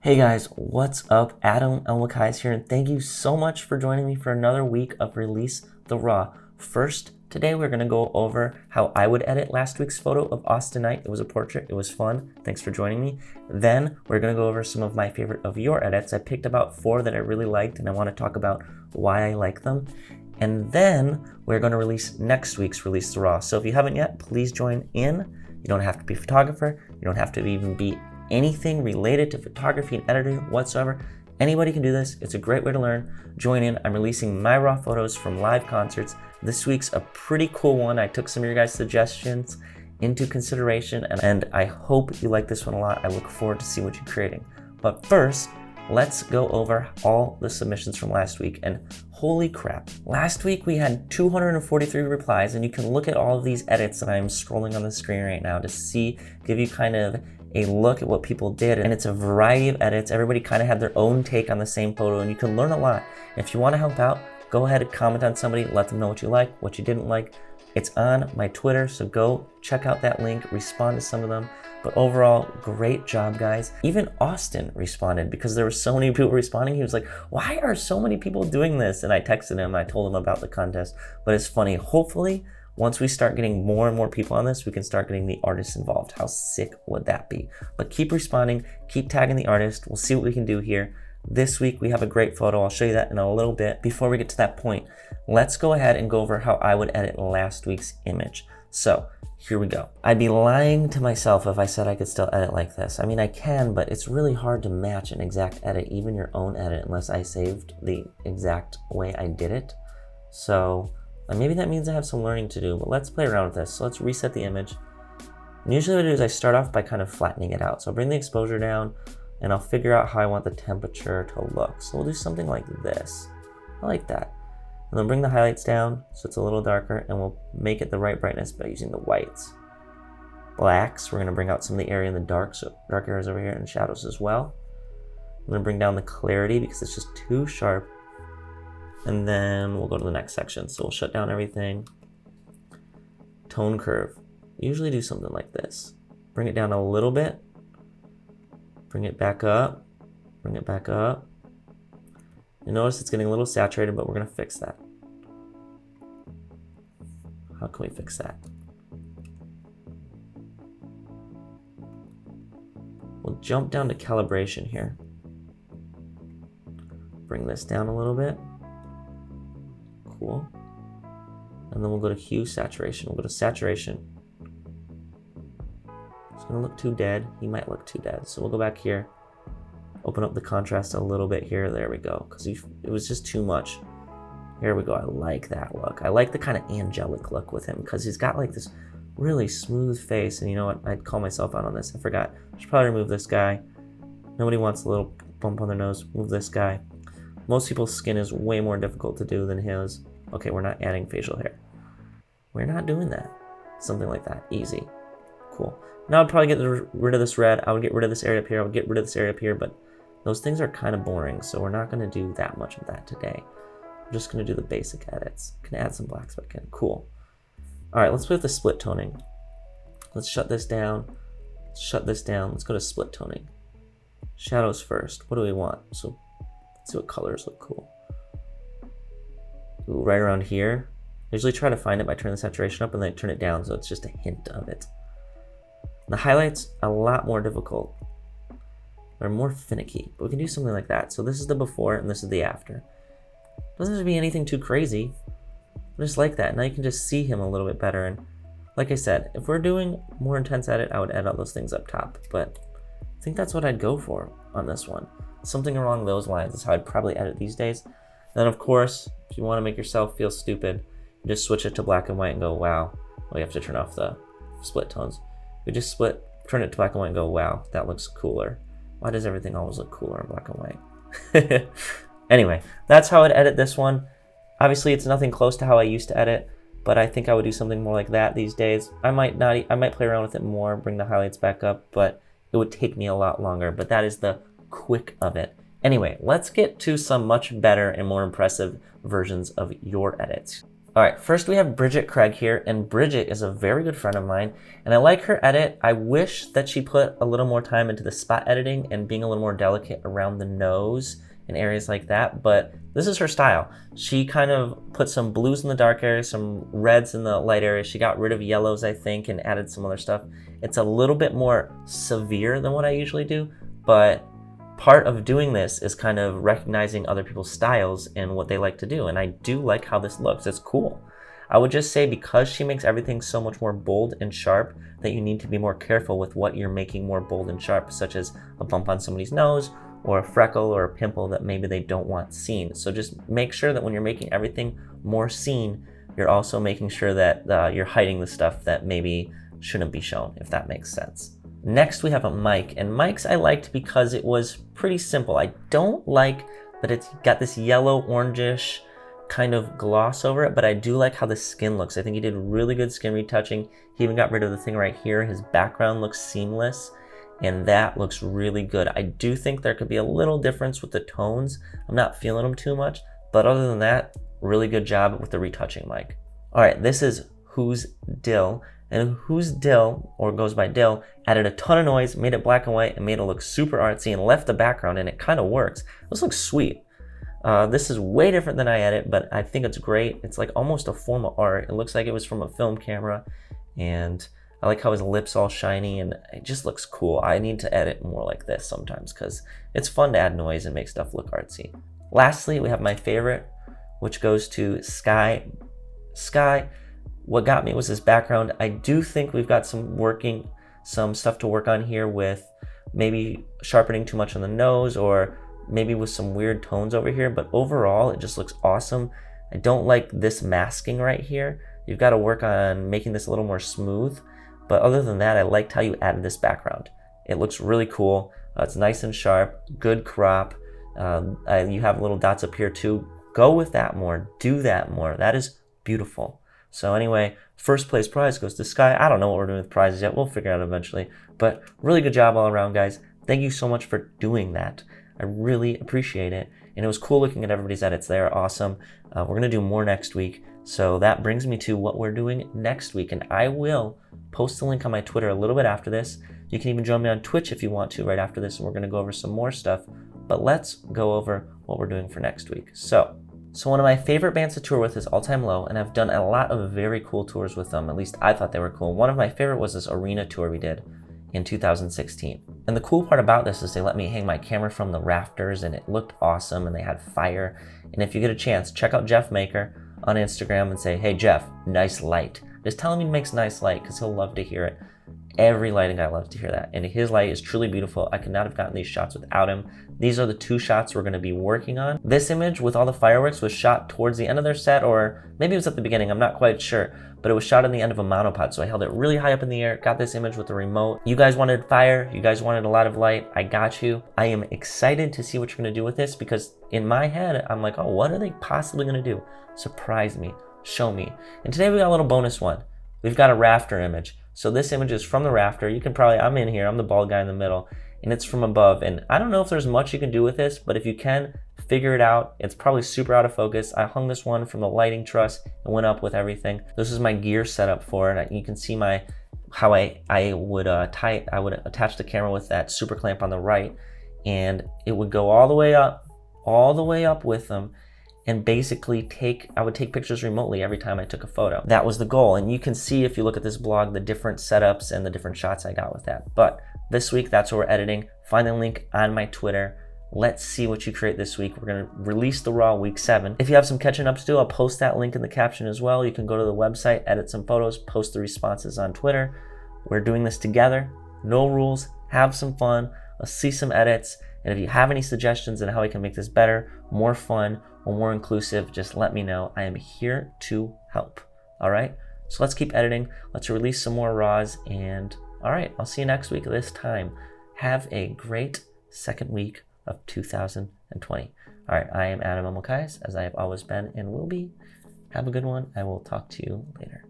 Hey guys, what's up? Adam Elmakais here, and thank you so much for joining me for another week of Release the Raw. First, today we're going to go over how I would edit last week's photo of Austenite. It was a portrait. It was fun. Thanks for joining me. Then we're going to go over some of my favorite of your edits. I picked about 4 that I really liked, and I want to talk about why I like them. And then we're going to release next week's Release the Raw. So if you haven't yet, please join in. You don't have to be a photographer. You don't have to even be anything related to photography and editing whatsoever. Anybody can do this. It's a great way to learn. Join in. I'm releasing my raw photos from live concerts. This week's a pretty cool one. I took some of your guys' suggestions into consideration, and I hope you like this one a lot. I look forward to see what you're creating. But first, let's go over all the submissions from last week. And holy crap, last week we had 243 replies, and you can look at all of these edits that I'm scrolling on the screen right now to see, give you kind of a look at what people did. And it's a variety of edits. Everybody kind of had their own take on the same photo, and you can learn a lot. If you want to help out, go ahead and comment on somebody, let them know what you like, what you didn't like. It's on my Twitter, so go check out that link, respond to some of them. But overall, great job, guys. Even Awsten responded because there were so many people responding. He was like, why are so many people doing this? And I texted him, I told him about the contest. But it's funny, hopefully, once we start getting more and more people on this, we can start getting the artists involved. How sick would that be? But keep responding, keep tagging the artist. We'll see what we can do here. This week, we have a great photo. I'll show you that in a little bit. Before we get to that point, let's go ahead and go over how I would edit last week's image. So here we go. I'd be lying to myself if I said I could still edit like this. I mean, I can, but it's really hard to match an exact edit, even your own edit, unless I saved the exact way I did it. So maybe that means I have some learning to do, but let's play around with this. So let's reset the image. And usually what I do is I start off by kind of flattening it out. So I'll bring the exposure down, and I'll figure out how I want the temperature to look. So we'll do something like this. I like that. And then bring the highlights down so it's a little darker, and we'll make it the right brightness by using the whites. Blacks, we're gonna bring out some of the area in the dark, so dark areas over here, and shadows as well. I'm gonna bring down the clarity because it's just too sharp. And then we'll go to the next section. So we'll shut down everything. Tone curve. Usually do something like this. Bring it down a little bit. Bring it back up. Bring it back up. You notice it's getting a little saturated, but we're going to fix that. How can we fix that? We'll jump down to calibration here. Bring this down a little bit. Cool. And then we'll go to hue saturation. We'll go to saturation. It's gonna look too dead. He might look too dead. So we'll go back here, open up the contrast a little bit here. There we go. Because it was just too much. Here we go. I like that look. I like the kind of angelic look with him because he's got like this really smooth face. And you know what? I'd call myself out on this. I forgot. I should probably remove this guy. Nobody wants a little bump on their nose. Move this guy. Most people's skin is way more difficult to do than his. Okay, we're not adding facial hair. We're not doing that. Something like that. Easy. Cool. Now I'd probably get rid of this red. I would get rid of this area up here. I would get rid of this area up here, but those things are kind of boring, so we're not going to do that much of that today. We're just going to do the basic edits. Can add some blacks back in. Cool. All right, let's play with the split toning. Let's shut this down. Let's shut this down. Let's go to split toning. Shadows first. What do we want? So let's see what colors look cool. Ooh, right around here. I usually try to find it by turning the saturation up and then I turn it down so it's just a hint of it. The highlights, a lot more difficult. They're more finicky, but we can do something like that. So this is the before and this is the after. Doesn't have to be anything too crazy. I just like that. Now you can just see him a little bit better. And like I said, if we're doing more intense edit, I would add all those things up top. But I think that's what I'd go for on this one. Something along those lines is how I'd probably edit these days. Then of course, if you want to make yourself feel stupid, you just switch it to black and white and go, wow. Well, you have to turn off the split tones. We just turn it to black and white and go, wow, that looks cooler. Why does everything always look cooler in black and white? Anyway, that's how I'd edit this one. Obviously, it's nothing close to how I used to edit, but I think I would do something more like that these days. I might play around with it more, bring the highlights back up, but it would take me a lot longer. But that is the quick of it. Anyway, let's get to some much better and more impressive versions of your edits. All right, first we have Bridget Craig here, and Bridget is a very good friend of mine, and I like her edit. I wish that she put a little more time into the spot editing and being a little more delicate around the nose and areas like that, but this is her style. She kind of put some blues in the dark areas, some reds in the light areas. She got rid of yellows, I think, and added some other stuff. It's a little bit more severe than what I usually do, but part of doing this is kind of recognizing other people's styles and what they like to do. And I do like how this looks. It's cool. I would just say because she makes everything so much more bold and sharp that you need to be more careful with what you're making more bold and sharp, such as a bump on somebody's nose or a freckle or a pimple that maybe they don't want seen. So just make sure that when you're making everything more seen, you're also making sure that you're hiding the stuff that maybe shouldn't be shown, if that makes sense. Next, we have a mic, and mics I liked because it was pretty simple. I don't like that it's got this yellow orangish kind of gloss over it, but I do like how the skin looks. I think he did really good skin retouching. He even got rid of the thing right here. His background looks seamless, and that looks really good. I do think there could be a little difference with the tones. I'm not feeling them too much, but other than that, really good job with the retouching mic. All right, this is Who's Dill. And Who's Dill, or goes by Dill, added a ton of noise, made it black and white, and made it look super artsy, and left the background, and it kind of works. This looks sweet. This is way different than I edit, but I think it's great. It's like almost a form of art. It looks like it was from a film camera, and I like how his lips all shiny, and it just looks cool. I need to edit more like this sometimes because it's fun to add noise and make stuff look artsy. Lastly, we have my favorite, which goes to Sky. What got me was his background. I do think we've got some stuff to work on here with maybe sharpening too much on the nose or maybe with some weird tones over here, but overall it just looks awesome. I don't like this masking right here. You've got to work on making this a little more smooth, but other than that, I liked how you added this background. It looks really cool. It's nice and sharp, good crop. You have little dots up here too. Go with that more, do that more. That is beautiful. So anyway, first place prize goes to Sky. I don't know what we're doing with prizes yet. We'll figure it out eventually. But really good job all around, guys. Thank you so much for doing that. I really appreciate it. And it was cool looking at everybody's edits. They are awesome. We're going to do more next week. So that brings me to what we're doing next week. And I will post the link on my Twitter a little bit after this. You can even join me on Twitch if you want to right after this. And we're going to go over some more stuff. But let's go over what we're doing for next week. So one of my favorite bands to tour with is All Time Low, and I've done a lot of very cool tours with them. At least I thought they were cool. One of my favorite was this arena tour we did in 2016. And the cool part about this is they let me hang my camera from the rafters, and it looked awesome, and they had fire. And if you get a chance, check out Jeff Maker on Instagram and say, hey Jeff, nice light. Just tell him he makes nice light because he'll love to hear it. Every lighting guy loves to hear that. And his light is truly beautiful. I could not have gotten these shots without him. These are the two shots we're going to be working on. This image with all the fireworks was shot towards the end of their set, or maybe it was at the beginning, I'm not quite sure. But it was shot on the end of a monopod, so I held it really high up in the air, got this image with the remote. You guys wanted fire, you guys wanted a lot of light, I got you. I am excited to see what you're going to do with this because in my head, I'm like, oh, what are they possibly going to do? Surprise me, show me. And today we got a little bonus one. We've got a rafter image. So this image is from the rafter. You can probably, I'm in here, I'm the bald guy in the middle, and it's from above. And I don't know if there's much you can do with this, but if you can, figure it out. It's probably super out of focus. I hung this one from the lighting truss and went up with everything. This is my gear setup for it. You can see how I would attach the camera with that super clamp on the right, and it would go all the way up with them. And basically I would take pictures remotely every time I took a photo. That was the goal. And you can see if you look at this blog, the different setups and the different shots I got with that. But this week, that's what we're editing. Find the link on my Twitter. Let's see what you create this week. We're gonna release the Raw week 7. If you have some catching up to do, I'll post that link in the caption as well. You can go to the website, edit some photos, post the responses on Twitter. We're doing this together, no rules, have some fun. Let's see some edits. And if you have any suggestions on how I can make this better, more fun, or more inclusive, just let me know. I am here to help. All right? So let's keep editing. Let's release some more Raws. And all right, I'll see you next week this time. Have a great second week of 2020. All right, I am Adam Elmokais, as I have always been and will be. Have a good one. I will talk to you later.